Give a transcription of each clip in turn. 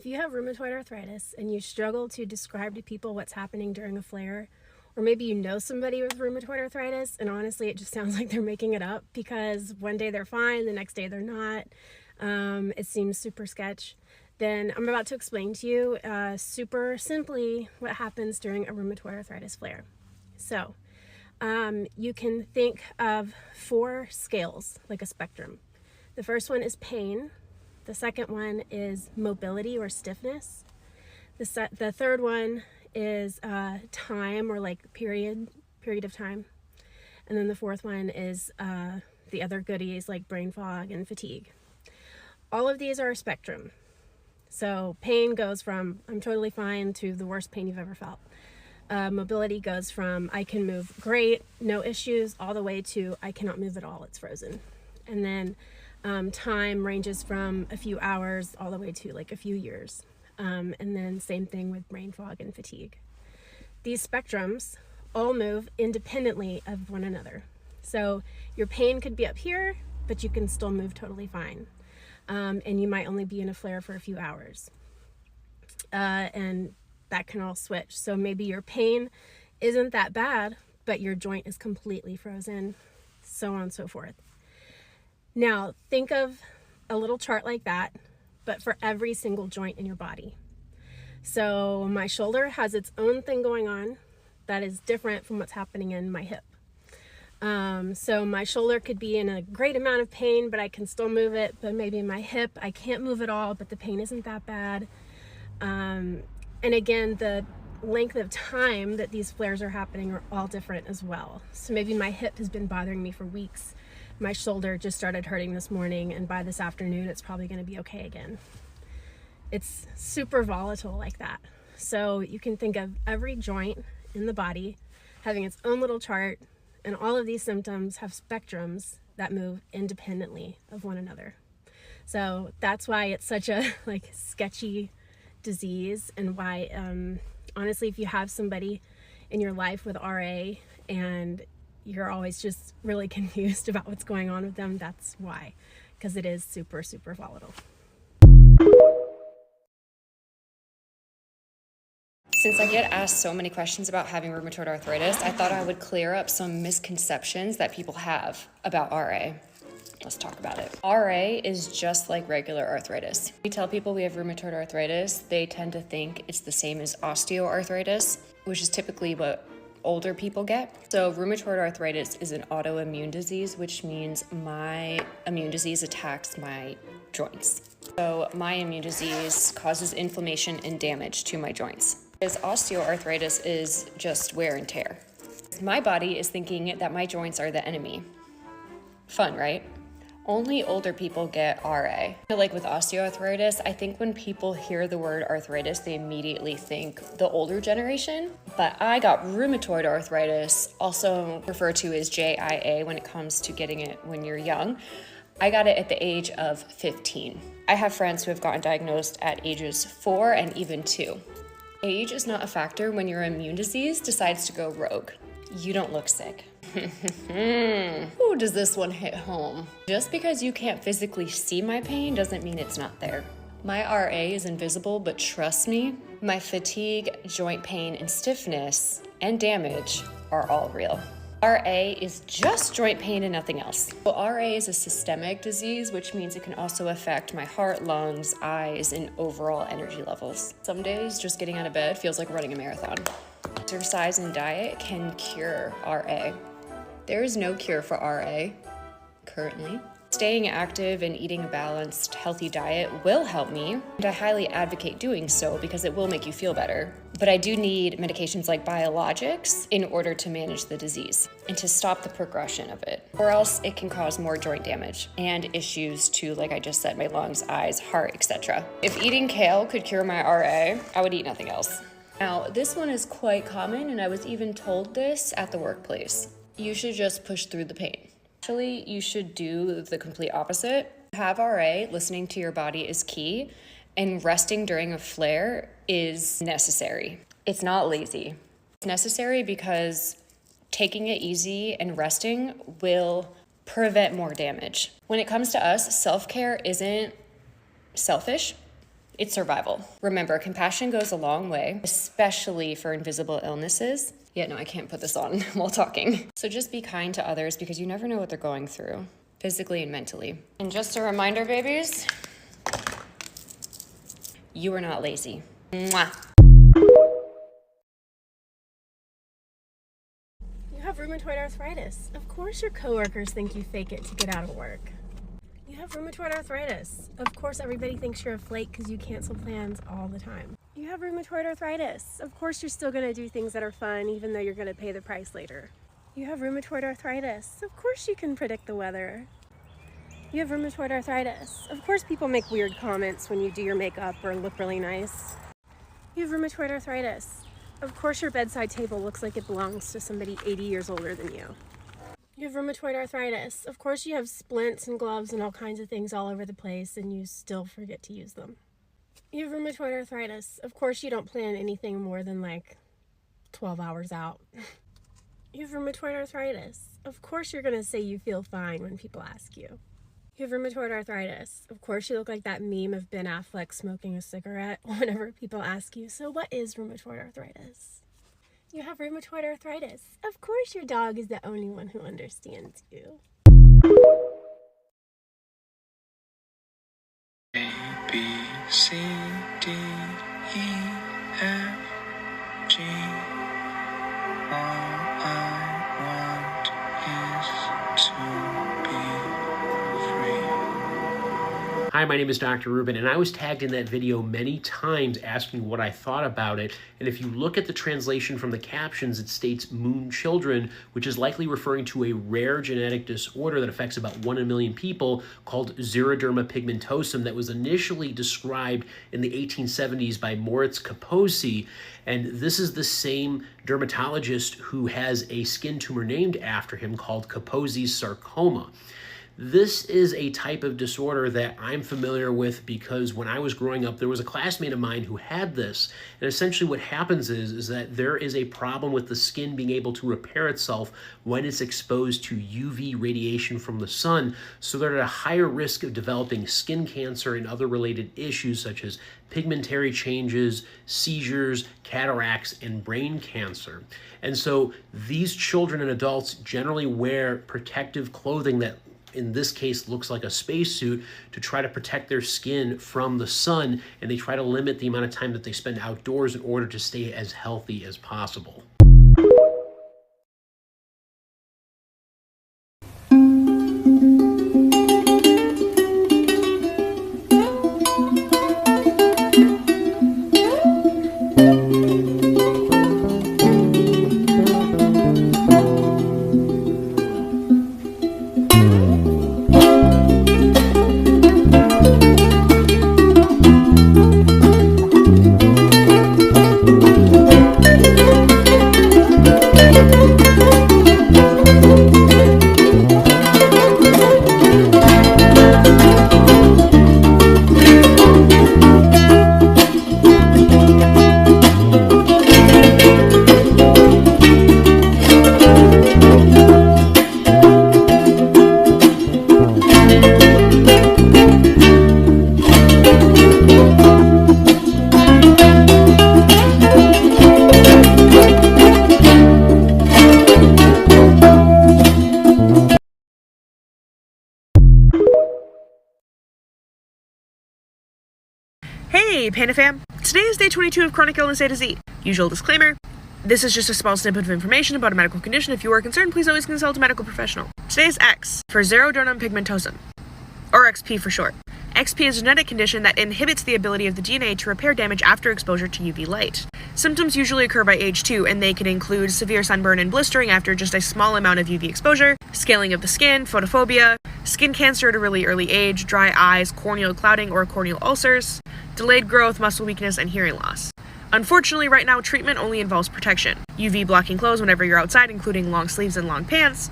If you have rheumatoid arthritis and you struggle to describe to people what's happening during a flare, or maybe you know somebody with rheumatoid arthritis and honestly it just sounds like they're making it up because one day they're fine, the next day they're not, it seems super sketch, then I'm about to explain to you super simply what happens during a rheumatoid arthritis flare. So you can think of 4 scales like a spectrum. The first one is pain. The second one is mobility or stiffness. The third one is time or like period of time. And then the fourth one is the other goodies like brain fog and fatigue. All of these are a spectrum. So pain goes from I'm totally fine to the worst pain you've ever felt. Mobility goes from I can move great, no issues, all the way to I cannot move at all, it's frozen. And then time ranges from a few hours all the way to like a few years. And then same thing with brain fog and fatigue. These spectrums all move independently of one another. So your pain could be up here, but you can still move totally fine. And you might only be in a flare for a few hours. And that can all switch. So maybe your pain isn't that bad, but your joint is completely frozen, so on and so forth. Now, think of a little chart like that, but for every single joint in your body. So my shoulder has its own thing going on that is different from what's happening in my hip. So my shoulder could be in a great amount of pain, but I can still move it. But maybe my hip, I can't move at all, but the pain isn't that bad. And again, the length of time that these flares are happening are all different as well. So maybe my hip has been bothering me for weeks. My shoulder just started hurting this morning, and by this afternoon, it's probably going to be okay again. It's super volatile like that. So you can think of every joint in the body having its own little chart, and all of these symptoms have spectrums that move independently of one another. So that's why it's such a sketchy disease, and why honestly, if you have somebody in your life with RA and you're always just really confused about what's going on with them, that's why, because it is super, super volatile. Since I get asked so many questions about having rheumatoid arthritis, I thought I would clear up some misconceptions that people have about RA. Let's talk about it. RA is just like regular arthritis. We tell people we have rheumatoid arthritis, they tend to think it's the same as osteoarthritis, which is typically what older people get. So rheumatoid arthritis is an autoimmune disease, which means my immune disease attacks my joints. So my immune disease causes inflammation and damage to my joints. As osteoarthritis is just wear and tear. My body is thinking that my joints are the enemy. Fun, right? Only older people get RA. Like with osteoarthritis, I think when people hear the word arthritis, they immediately think the older generation. But I got rheumatoid arthritis, also referred to as JIA when it comes to getting it when you're young. I got it at the age of 15. I have friends who have gotten diagnosed at ages 4 and even 2. Age is not a factor when your immune disease decides to go rogue. You don't look sick. Ooh, does this one hit home? Just because you can't physically see my pain doesn't mean it's not there. My RA is invisible, but trust me, my fatigue, joint pain, and stiffness and damage are all real. RA is just joint pain and nothing else. So RA is a systemic disease, which means it can also affect my heart, lungs, eyes, and overall energy levels. Some days, just getting out of bed feels like running a marathon. Exercise and diet can cure RA. There is no cure for RA currently. Staying active and eating a balanced, healthy diet will help me, and I highly advocate doing so because it will make you feel better. But I do need medications like biologics in order to manage the disease and to stop the progression of it, or else it can cause more joint damage and issues to, like I just said, my lungs, eyes, heart, etc. If eating kale could cure my RA, I would eat nothing else. Now, this one is quite common, and I was even told this at the workplace. You should just push through the pain. Actually, you should do the complete opposite. Have RA, listening to your body is key, and resting during a flare is necessary. It's not lazy. It's necessary because taking it easy and resting will prevent more damage. When it comes to us, self-care isn't selfish. It's survival. Remember, compassion goes a long way, especially for invisible illnesses. Yeah, no, I can't put this on while talking. So just be kind to others because you never know what they're going through, physically and mentally. And just a reminder, babies, you are not lazy. Mwah. You have rheumatoid arthritis. Of course your coworkers think you fake it to get out of work. You have rheumatoid arthritis. Of course everybody thinks you're a flake because you cancel plans all the time. You have rheumatoid arthritis. Of course you're still going to do things that are fun even though you're going to pay the price later. You have rheumatoid arthritis. Of course you can predict the weather. You have rheumatoid arthritis. Of course people make weird comments when you do your makeup or look really nice. You have rheumatoid arthritis. Of course your bedside table looks like it belongs to somebody 80 years older than you. You have rheumatoid arthritis. Of course you have splints and gloves and all kinds of things all over the place and you still forget to use them. You have rheumatoid arthritis. Of course you don't plan anything more than like 12 hours out. You have rheumatoid arthritis. Of course you're going to say you feel fine when people ask you. You have rheumatoid arthritis. Of course you look like that meme of Ben Affleck smoking a cigarette whenever people ask you, so what is rheumatoid arthritis? You have rheumatoid arthritis. Of course your dog is the only one who understands you. A, B, C, D, E, F, G. All I want is to be free. Hi, my name is Dr. Rubin, and I was tagged in that video many times asking what I thought about it. And if you look at the translation from the captions, it states moon children, which is likely referring to a rare genetic disorder that affects about 1 in a million people called xeroderma pigmentosum that was initially described in the 1870s by Moritz Kaposi. And this is the same dermatologist who has a skin tumor named after him called Kaposi's sarcoma. This is a type of disorder that I'm familiar with because when I was growing up, there was a classmate of mine who had this. And essentially what happens is that there is a problem with the skin being able to repair itself when it's exposed to UV radiation from the sun. So they're at a higher risk of developing skin cancer and other related issues such as pigmentary changes, seizures, cataracts, and brain cancer. And so these children and adults generally wear protective clothing that in this case looks like a spacesuit to try to protect their skin from the sun, and they try to limit the amount of time that they spend outdoors in order to stay as healthy as possible. Hey, Panda fam! Today is day 22 of Chronic Illness A to Z. Usual disclaimer, this is just a small snippet of information about a medical condition. If you are concerned, please always consult a medical professional. Today's X for xeroderma pigmentosum, or XP for short. XP is a genetic condition that inhibits the ability of the DNA to repair damage after exposure to UV light. Symptoms usually occur by age 2, and they can include severe sunburn and blistering after just a small amount of UV exposure, scaling of the skin, photophobia, skin cancer at a really early age, dry eyes, corneal clouding or corneal ulcers, delayed growth, muscle weakness, and hearing loss. Unfortunately, right now, treatment only involves protection. UV blocking clothes whenever you're outside, including long sleeves and long pants,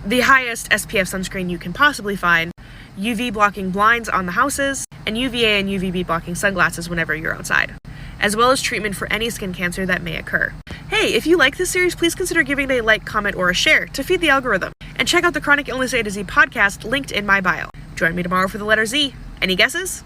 the highest SPF sunscreen you can possibly find, UV blocking blinds on the houses, and UVA and UVB blocking sunglasses whenever you're outside, as well as treatment for any skin cancer that may occur. Hey, if you like this series, please consider giving it a like, comment, or a share to feed the algorithm. And check out the Chronic Illness A to Z podcast linked in my bio. Join me tomorrow for the letter Z. Any guesses?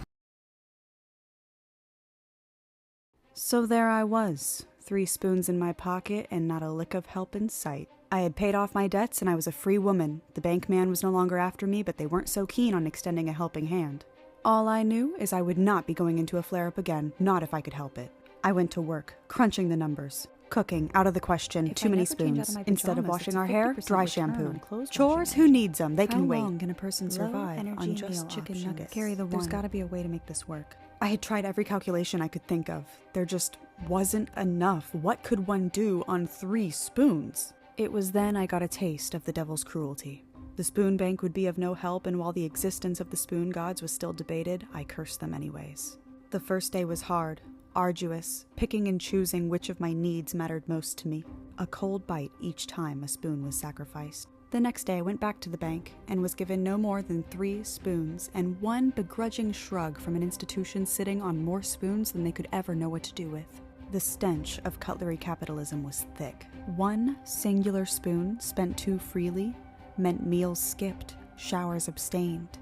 So there I was, 3 spoons in my pocket and not a lick of help in sight. I had paid off my debts and I was a free woman. The bank man was no longer after me, but they weren't so keen on extending a helping hand. All I knew is I would not be going into a flare-up again, not if I could help it. I went to work, crunching the numbers. Cooking, out of the question, too many spoons. Instead of washing our hair, dry shampoo. Chores, who needs them? They can wait. How long can a person survive on just chicken nuggets? Carry the one. There's gotta be a way to make this work. I had tried every calculation I could think of. There just wasn't enough. What could one do on 3 spoons? It was then I got a taste of the devil's cruelty. The spoon bank would be of no help, and while the existence of the spoon gods was still debated, I cursed them anyways. The first day was hard, arduous, picking and choosing which of my needs mattered most to me. A cold bite each time a spoon was sacrificed. The next day I went back to the bank and was given no more than 3 spoons and one begrudging shrug from an institution sitting on more spoons than they could ever know what to do with. The stench of cutlery capitalism was thick. One singular spoon spent too freely meant meals skipped, showers abstained,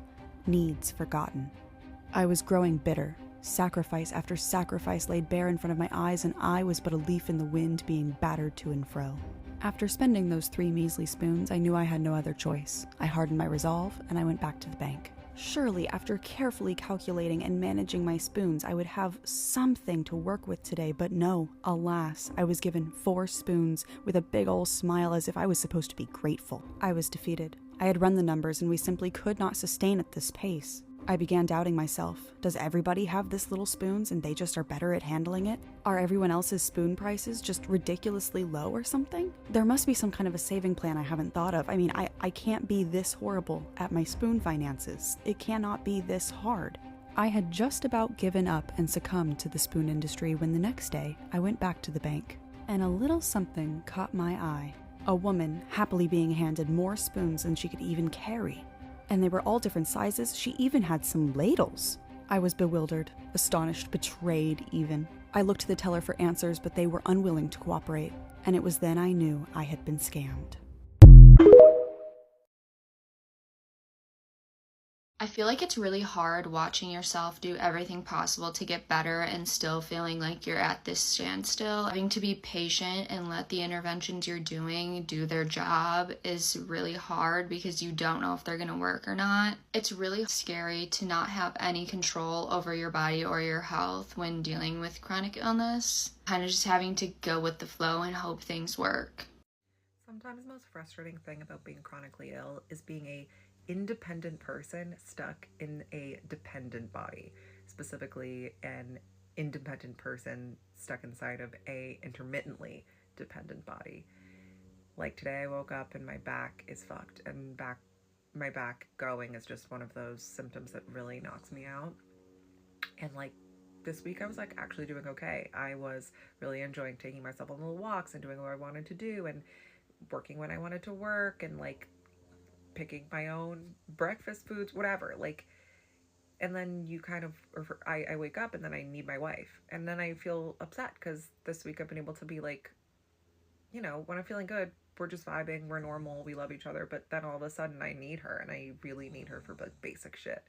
needs forgotten. I was growing bitter. Sacrifice after sacrifice laid bare in front of my eyes, and I was but a leaf in the wind being battered to and fro. After spending those 3 measly spoons, I knew I had no other choice. I hardened my resolve, and I went back to the bank. Surely, after carefully calculating and managing my spoons, I would have something to work with today, but no. Alas, I was given 4 spoons with a big ol' smile as if I was supposed to be grateful. I was defeated. I had run the numbers, and we simply could not sustain at this pace. I began doubting myself. Does everybody have this little spoons and they just are better at handling it? Are everyone else's spoon prices just ridiculously low or something? There must be some kind of a saving plan I haven't thought of. I mean, I can't be this horrible at my spoon finances. It cannot be this hard. I had just about given up and succumbed to the spoon industry when the next day I went back to the bank, and a little something caught my eye. A woman happily being handed more spoons than she could even carry. And they were all different sizes. She even had some ladles. I was bewildered, astonished, betrayed even. I looked to the teller for answers, but they were unwilling to cooperate. And it was then I knew I had been scammed. I feel like it's really hard watching yourself do everything possible to get better and still feeling like you're at this standstill. Having to be patient and let the interventions you're doing do their job is really hard because you don't know if they're going to work or not. It's really scary to not have any control over your body or your health when dealing with chronic illness. Kind of just having to go with the flow and hope things work. Sometimes the most frustrating thing about being chronically ill is being a independent person stuck in a dependent body, specifically an independent person stuck inside of a intermittently dependent body. Like today I woke up and my back is fucked, and my back going is just one of those symptoms that really knocks me out. And like this week I was like actually doing okay. I was really enjoying taking myself on little walks and doing what I wanted to do and working when I wanted to work and like picking my own breakfast foods, whatever, like, and then you kind of, I wake up and then I need my wife, and then I feel upset because this week I've been able to be like, you know, when I'm feeling good, we're just vibing, we're normal, we love each other, but then all of a sudden I need her, and I really need her for like basic shit,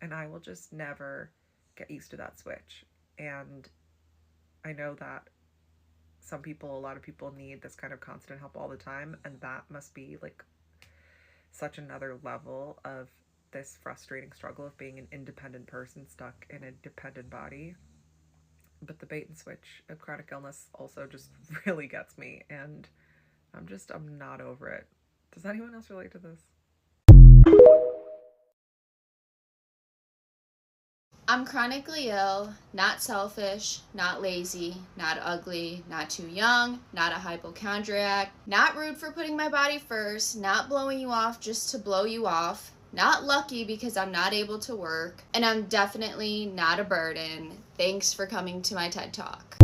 and I will just never get used to that switch. And I know that a lot of people need this kind of constant help all the time, and that must be like such another level of this frustrating struggle of being an independent person stuck in a dependent body. But the bait and switch of chronic illness also just really gets me, and I'm not over it. Does anyone else relate to this? I'm chronically ill, not selfish, not lazy, not ugly, not too young, not a hypochondriac, not rude for putting my body first, not blowing you off just to blow you off, not lucky because I'm not able to work, and I'm definitely not a burden. Thanks for coming to my TED Talk.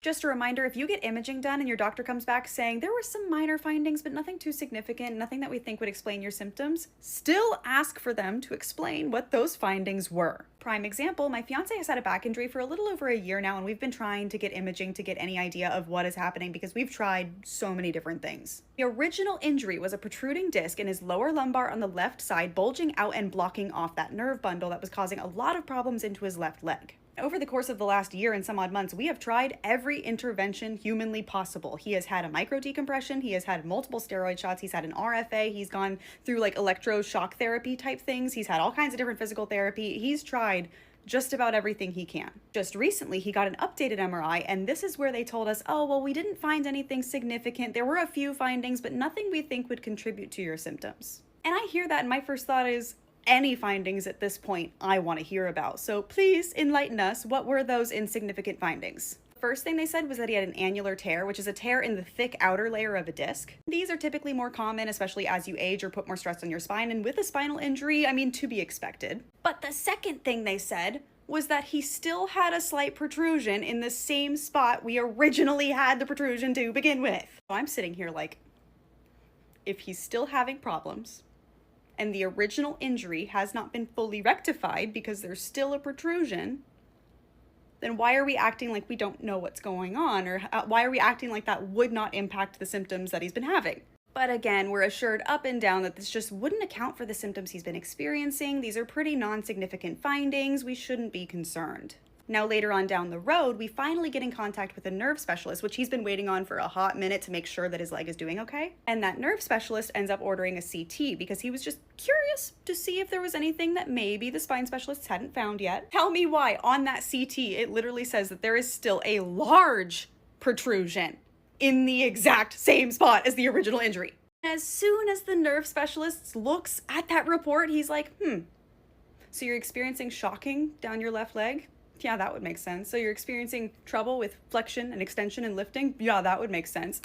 Just a reminder, if you get imaging done and your doctor comes back saying there were some minor findings but nothing too significant, nothing that we think would explain your symptoms, still ask for them to explain what those findings were. Prime example, my fiance has had a back injury for a little over a year now, and we've been trying to get imaging to get any idea of what is happening because we've tried so many different things. The original injury was a protruding disc in his lower lumbar on the left side, bulging out and blocking off that nerve bundle that was causing a lot of problems into his left leg. Over the course of the last year and some odd months, we have tried every intervention humanly possible. He has had a micro decompression, he has had multiple steroid shots, he's had an RFA, he's gone through like electroshock therapy type things, he's had all kinds of different physical therapy. He's tried just about everything he can. Just recently, he got an updated MRI, and this is where they told us, oh, well, we didn't find anything significant. There were a few findings, but nothing we think would contribute to your symptoms. And I hear that, and my first thought is, any findings at this point I want to hear about. So please enlighten us. What were those insignificant findings? First thing they said was that he had an annular tear, which is a tear in the thick outer layer of a disc. These are typically more common, especially as you age or put more stress on your spine, and with a spinal injury, I mean, to be expected. But the second thing they said was that he still had a slight protrusion in the same spot we originally had the protrusion to begin with. So I'm sitting here like, if he's still having problems, and the original injury has not been fully rectified because there's still a protrusion, then why are we acting like we don't know what's going on? Or why are we acting like that would not impact the symptoms that he's been having? But again, we're assured up and down that this just wouldn't account for the symptoms he's been experiencing. These are pretty non-significant findings. We shouldn't be concerned. Now, later on down the road, we finally get in contact with a nerve specialist, which he's been waiting on for a hot minute to make sure that his leg is doing okay. And that nerve specialist ends up ordering a CT because he was just curious to see if there was anything that maybe the spine specialists hadn't found yet. Tell me why on that CT, it literally says that there is still a large protrusion in the exact same spot as the original injury. As soon as the nerve specialist looks at that report, he's like, so you're experiencing shocking down your left leg? Yeah, that would make sense. So you're experiencing trouble with flexion and extension and lifting? Yeah, that would make sense.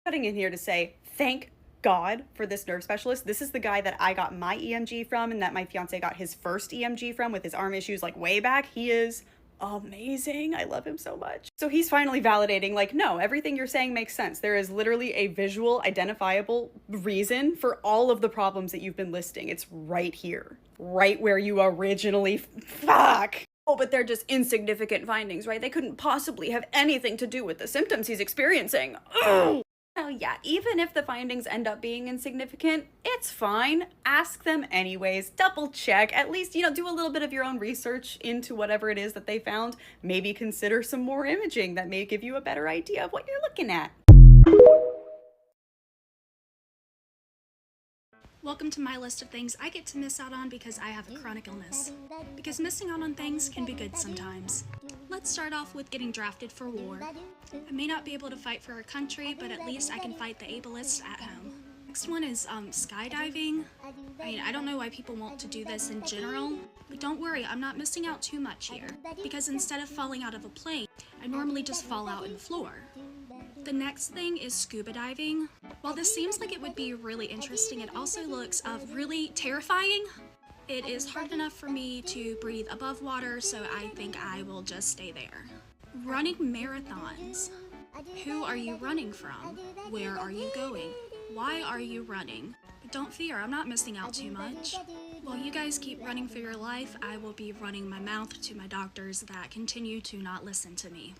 Cutting in here to say, thank God for this nerve specialist. This is the guy that I got my EMG from and that my fiance got his first EMG from with his arm issues like way back. He is amazing. I love him so much. So he's finally validating, like, no, everything you're saying makes sense. There is literally a visual, identifiable reason for all of the problems that you've been listing. It's right here, right where you originally, fuck. Oh, but they're just insignificant findings, right? They couldn't possibly have anything to do with the symptoms he's experiencing. Oh! Well, yeah, even if the findings end up being insignificant, it's fine. Ask them anyways, double check, at least, do a little bit of your own research into whatever it is that they found. Maybe consider some more imaging that may give you a better idea of what you're looking at. Welcome to my list of things I get to miss out on because I have a chronic illness. Because missing out on things can be good sometimes. Let's start off with getting drafted for war. I may not be able to fight for our country, but at least I can fight the ableists at home. Next one is skydiving. I don't know why people want to do this in general, but don't worry, I'm not missing out too much here. Because instead of falling out of a plane, I normally just fall out in the floor. The next thing is scuba diving. While this seems like it would be really interesting, it also looks really terrifying. It is hard enough for me to breathe above water, so I think I will just stay there. Running marathons. Who are you running from? Where are you going? Why are you running? But don't fear, I'm not missing out too much. While you guys keep running for your life, I will be running my mouth to my doctors that continue to not listen to me.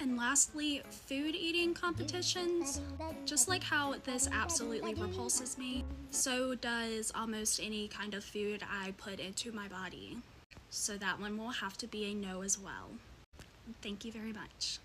And lastly, food eating competitions. Just like how this absolutely repulses me, so does almost any kind of food I put into my body. So that one will have to be a no as well. Thank you very much.